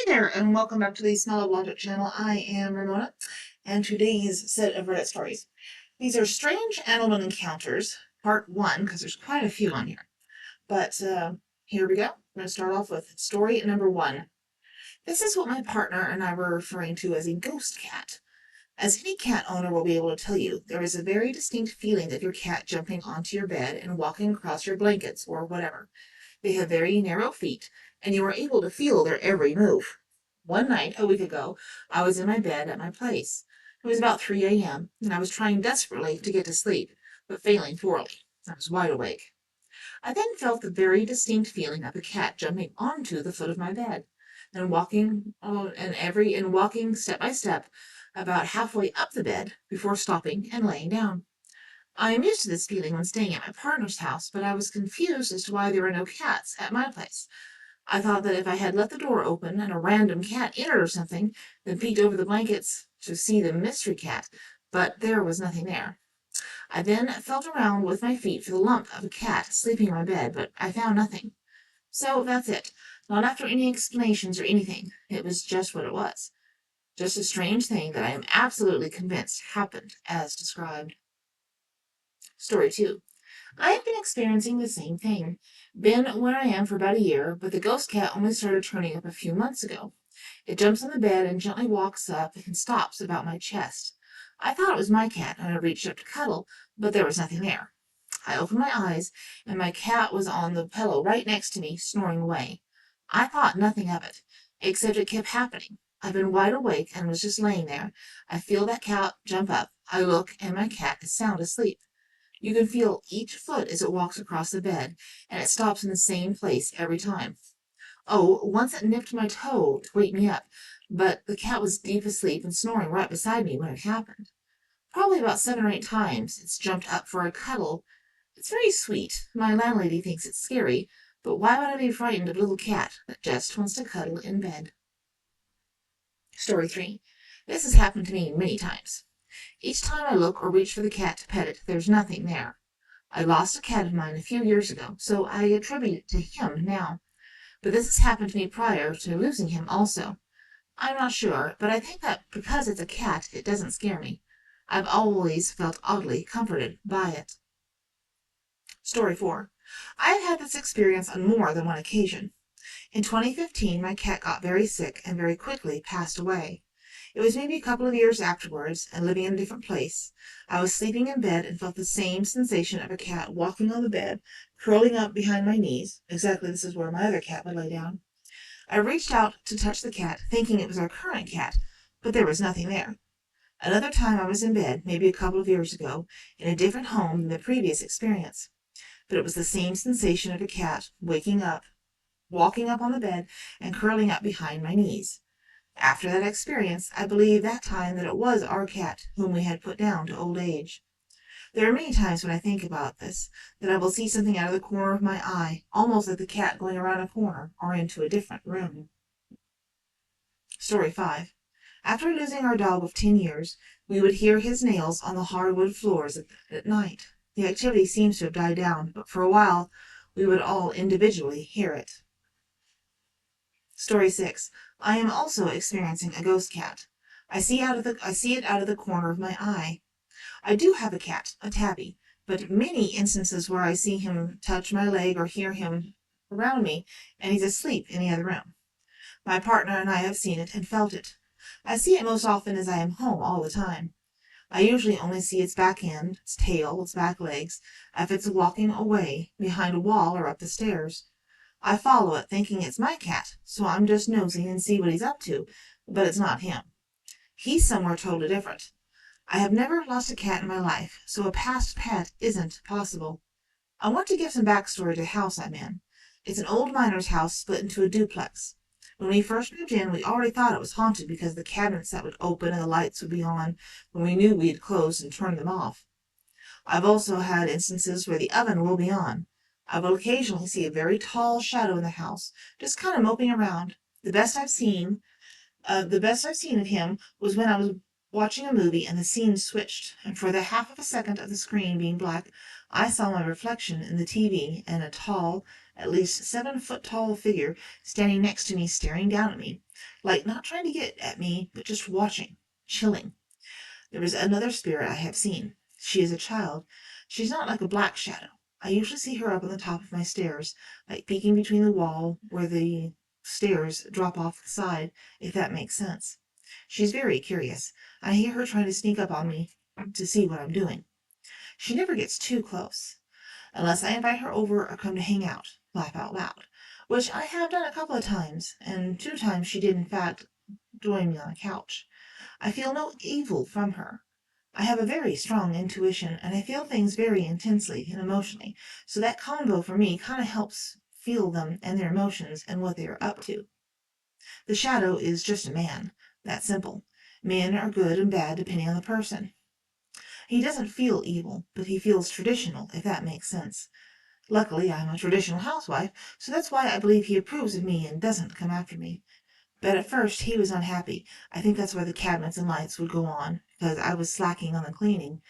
Hey there, and welcome back to the Smell of Logic channel. I am Ramona, and today's set of Reddit stories. These are strange animal encounters, part 1, because there's quite a few on here. But here we go. I'm going to start off with story number 1. This is what my partner and I were referring to as a ghost cat. As any cat owner will be able to tell you, there is a very distinct feeling of your cat jumping onto your bed and walking across your blankets or whatever. They have very narrow feet, and you are able to feel their every move. One night, a week ago, I was in my bed at my place. It was about 3 a.m., and I was trying desperately to get to sleep, but failing poorly. I was wide awake. I then felt the very distinct feeling of a cat jumping onto the foot of my bed, and walking step by step about halfway up the bed before stopping and laying down. I am used to this feeling when staying at my partner's house, but I was confused as to why there were no cats at my place. I thought that if I had let the door open and a random cat entered or something, then peeked over the blankets to see the mystery cat, but there was nothing there. I then felt around with my feet for the lump of a cat sleeping in my bed, but I found nothing. So that's it. Not after any explanations or anything. It was just what it was. Just a strange thing that I am absolutely convinced happened as described. Story 2. I have been experiencing the same thing. Been where I am for about a year, but the ghost cat only started turning up a few months ago. It jumps on the bed and gently walks up and stops about my chest. I thought it was my cat, and I reached up to cuddle, but there was nothing there. I opened my eyes, and my cat was on the pillow right next to me, snoring away. I thought nothing of it, except it kept happening. I've been wide awake and was just laying there. I feel that cat jump up. I look, and my cat is sound asleep. You can feel each foot as it walks across the bed, and it stops in the same place every time. Oh, once it nipped my toe to wake me up, but the cat was deep asleep and snoring right beside me when it happened. Probably about 7 or 8 times it's jumped up for a cuddle. It's very sweet. My landlady thinks it's scary, but why would I be frightened of a little cat that just wants to cuddle in bed? Story 3. This has happened to me many times. Each time I look or reach for the cat to pet it, there's nothing there. I lost a cat of mine a few years ago, so I attribute it to him now. But this has happened to me prior to losing him also. I'm not sure, but I think that because it's a cat, it doesn't scare me. I've always felt oddly comforted by it. Story 4. I've had this experience on more than one occasion. In 2015, my cat got very sick and very quickly passed away. It was maybe a couple of years afterwards, and living in a different place. I was sleeping in bed and felt the same sensation of a cat walking on the bed, curling up behind my knees. Exactly, this is where my other cat would lay down. I reached out to touch the cat, thinking it was our current cat, but there was nothing there. Another time I was in bed, maybe a couple of years ago, in a different home than the previous experience. But it was the same sensation of a cat waking up, walking up on the bed, and curling up behind my knees. After that experience, I believe that time that it was our cat whom we had put down to old age. There are many times when I think about this, that I will see something out of the corner of my eye, almost like the cat going around a corner or into a different room. Story 5. After losing our dog of 10 years, we would hear his nails on the hardwood floors at night. The activity seems to have died down, but for a while we would all individually hear it. Story 6. I am also experiencing a ghost cat. I see it out of the corner of my eye. I do have a cat, a tabby, but many instances where I see him touch my leg or hear him around me, and he's asleep in the other room. My partner and I have seen it and felt it. I see it most often as I am home all the time. I usually only see its back end, its tail, its back legs, if it's walking away, behind a wall or up the stairs. I follow it thinking it's my cat, so I'm just nosing and see what he's up to, but it's not him. He's somewhere totally different. I have never lost a cat in my life, so a past pet isn't possible. I want to give some backstory to the house I'm in. It's an old miner's house split into a duplex. When we first moved in, we already thought it was haunted because the cabinets that would open and the lights would be on when we knew we had closed and turned them off. I've also had instances where the oven will be on. I will occasionally see a very tall shadow in the house, just kind of moping around. The best I've seen of him was when I was watching a movie and the scene switched, and for the half of a second of the screen being black, I saw my reflection in the TV and a tall, at least 7-foot tall figure standing next to me staring down at me. like not trying to get at me, but just watching, chilling. There is another spirit I have seen. She is a child. She's not like a black shadow. I usually see her up on the top of my stairs, like peeking between the wall where the stairs drop off the side, if that makes sense. She's very curious. I hear her trying to sneak up on me to see what I'm doing. She never gets too close, unless I invite her over or come to hang out, laugh out loud, which I have done a couple of times, and 2 times she did in fact join me on a couch. I feel no evil from her. I have a very strong intuition, and I feel things very intensely and emotionally, so that combo for me kind of helps feel them and their emotions and what they are up to. The shadow is just a man. That's simple. Men are good and bad depending on the person. He doesn't feel evil, but he feels traditional, if that makes sense. Luckily, I'm a traditional housewife, so that's why I believe he approves of me and doesn't come after me. But at first he was unhappy. I think that's why the cabinets and lights would go on, because I was slacking on the cleaning.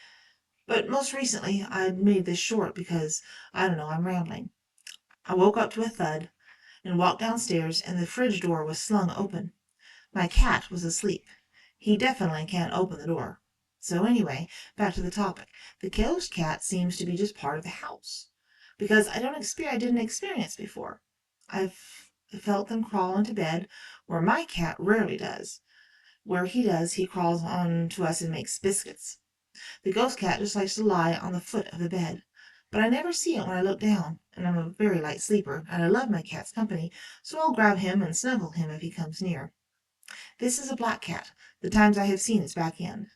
But most recently I made this short because, I don't know, I'm rambling. I woke up to a thud and walked downstairs, and the fridge door was slung open. My cat was asleep. He definitely can't open the door. So anyway, back to the topic. The ghost cat seems to be just part of the house. Because I didn't experience before. I've felt them crawl into bed, where my cat rarely does. Where he does, he crawls on to us and makes biscuits. The ghost cat just likes to lie on the foot of the bed. But I never see it when I look down, and I'm a very light sleeper, and I love my cat's company, so I'll grab him and snuggle him if he comes near. This is a black cat, the times I have seen its back end.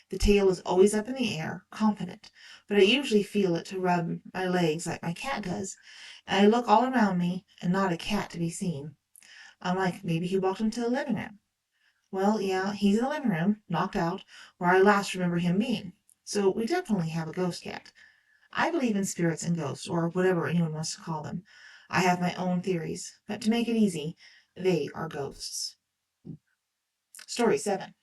The tail is always up in the air, confident, but I usually feel it to rub my legs like my cat does, and I look all around me, and not a cat to be seen. I'm like, maybe he walked into the living room. Well, yeah, he's in the living room, knocked out, where I last remember him being. So we definitely have a ghost cat. I believe in spirits and ghosts, or whatever anyone wants to call them. I have my own theories, but to make it easy, they are ghosts. Story 7.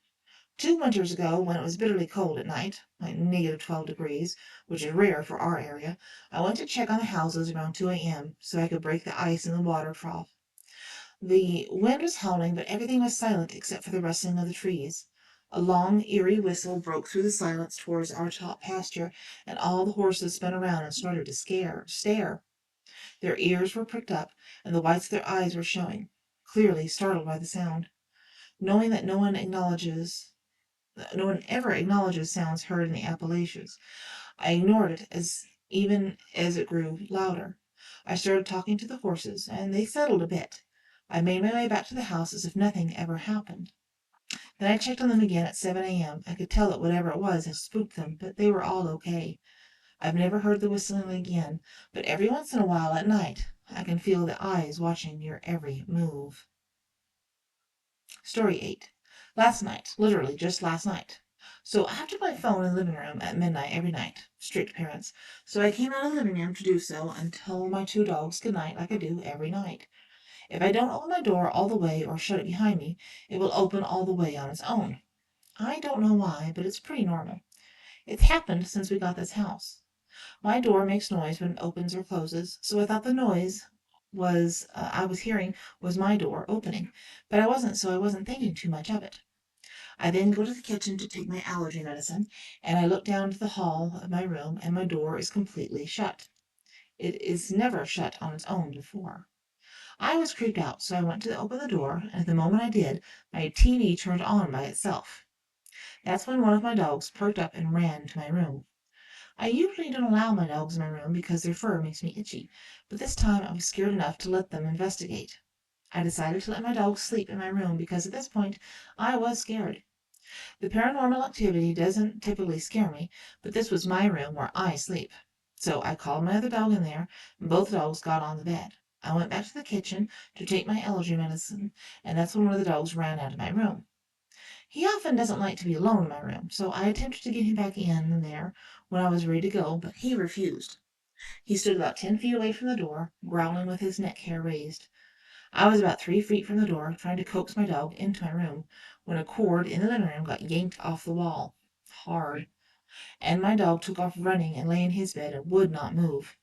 2 winters ago, when it was bitterly cold at night, like -12 degrees, which is rare for our area, I went to check on the houses around 2 a.m. so I could break the ice in the water trough. The wind was howling, but everything was silent except for the rustling of the trees. A long, eerie whistle broke through the silence towards our top pasture, and all the horses spun around and started to stare. Their ears were pricked up, and the whites of their eyes were showing, clearly startled by the sound. Knowing that no one ever acknowledges sounds heard in the Appalachians, I ignored it even as it grew louder. I started talking to the horses, and they settled a bit. I made my way back to the house as if nothing ever happened. Then I checked on them again at 7 a.m. I could tell that whatever it was had spooked them, but they were all okay. I've never heard the whistling again, but every once in a while at night I can feel the eyes watching your every move. Story 8. Last night, literally just last night. So I have to my phone in the living room at midnight every night. Strict parents. So I came out of the living room to do so and tell my 2 dogs good night like I do every night. If I don't open my door all the way or shut it behind me, it will open all the way on its own. I don't know why, but it's pretty normal. It's happened since we got this house. My door makes noise when it opens or closes, so I thought the noise I was hearing was my door opening, but I wasn't thinking too much of it. I then go to the kitchen to take my allergy medicine, and I look down to the hall of my room, and my door is completely shut. It is never shut on its own before. I was creeped out, so I went to open the door, and at the moment I did, my TV turned on by itself. That's when one of my dogs perked up and ran to my room. I usually don't allow my dogs in my room because their fur makes me itchy, but this time I was scared enough to let them investigate. I decided to let my dogs sleep in my room because at this point I was scared. The paranormal activity doesn't typically scare me, but this was my room where I sleep. So I called my other dog in there, and both dogs got on the bed. I went back to the kitchen to take my allergy medicine, and that's when one of the dogs ran out of my room. He often doesn't like to be alone in my room, so I attempted to get him back in there when I was ready to go, but he refused. He stood about 10 feet away from the door, growling with his neck hair raised. I was about 3 feet from the door, trying to coax my dog into my room, when a cord in the living room got yanked off the wall. Hard. And my dog took off running and lay in his bed and would not move.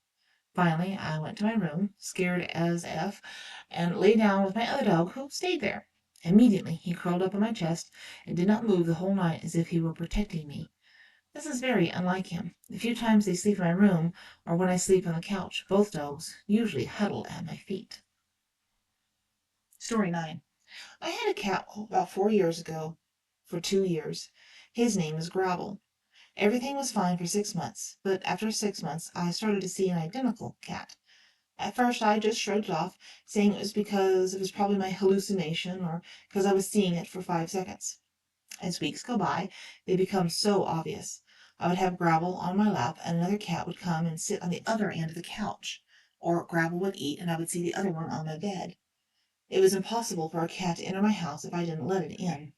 Finally, I went to my room, scared as F, and lay down with my other dog, who stayed there. Immediately he curled up on my chest and did not move the whole night as if he were protecting me. This is very unlike him. The few times they sleep in my room, or when I sleep on the couch, both dogs usually huddle at my feet. Story 9. I had a cat about 4 years ago, for 2 years. His name is Gravel. Everything was fine for 6 months, but after 6 months I started to see an identical cat. At first I just shrugged it off, saying it was because it was probably my hallucination or because I was seeing it for 5 seconds. As weeks go by, they become so obvious. I would have Gravel on my lap, and another cat would come and sit on the other end of the couch. Or Gravel would eat, and I would see the other one on my bed. It was impossible for a cat to enter my house if I didn't let it in.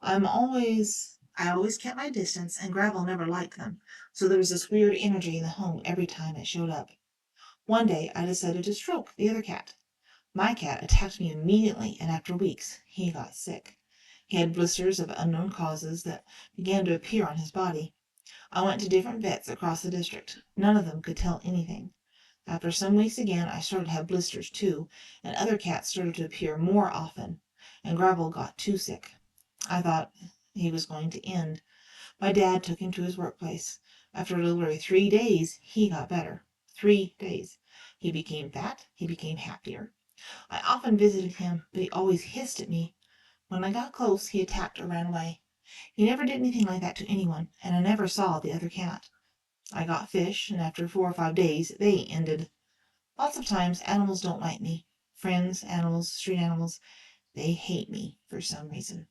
I always kept my distance, and Gravel never liked them, so there was this weird energy in the home every time it showed up. One day I decided to stroke the other cat. My cat attacked me immediately, and after weeks he got sick. He had blisters of unknown causes that began to appear on his body. I went to different vets across the district. None of them could tell anything. After some weeks again I started to have blisters too, and other cats started to appear more often, and Gravel got too sick. I thought he was going to end. My dad took him to his workplace. After literally 3 days, he got better. 3 days. He became fat. He became happier. I often visited him, but he always hissed at me. When I got close, he attacked or ran away. He never did anything like that to anyone, and I never saw the other cat. I got fish, and after 4 or 5 days, they ended. Lots of times, animals don't like me. Friends, animals, street animals, they hate me for some reason.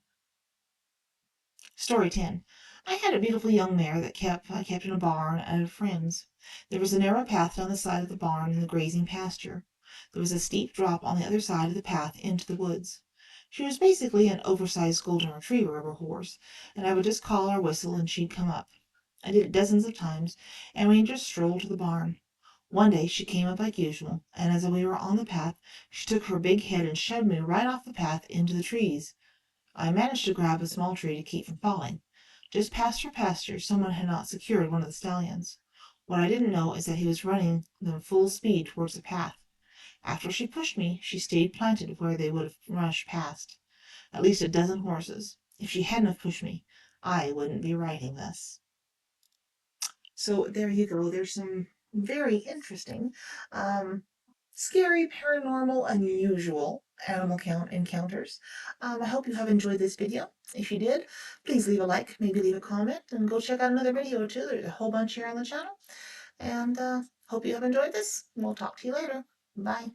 Story 10. I had a beautiful young mare that I kept in a barn out of friends. There was a narrow path down the side of the barn in the grazing pasture. There was a steep drop on the other side of the path into the woods. She was basically an oversized golden retriever of a horse, and I would just call or whistle and she'd come up. I did it dozens of times, and we just strolled to the barn. One day she came up like usual, and as we were on the path, she took her big head and shoved me right off the path into the trees. I managed to grab a small tree to keep from falling. Just past her pasture, someone had not secured one of the stallions. What I didn't know is that he was running them full speed towards the path. After she pushed me, she stayed planted where they would have rushed past. At least a dozen horses. If she hadn't have pushed me, I wouldn't be writing this. So there you go. There's some very interesting, um, scary, paranormal, unusual animal count encounters. I hope you have enjoyed this video. If you did, please leave a like, maybe leave a comment, and go check out another video or two. There's a whole bunch here on the channel. And hope you have enjoyed this. We'll talk to you later. Bye.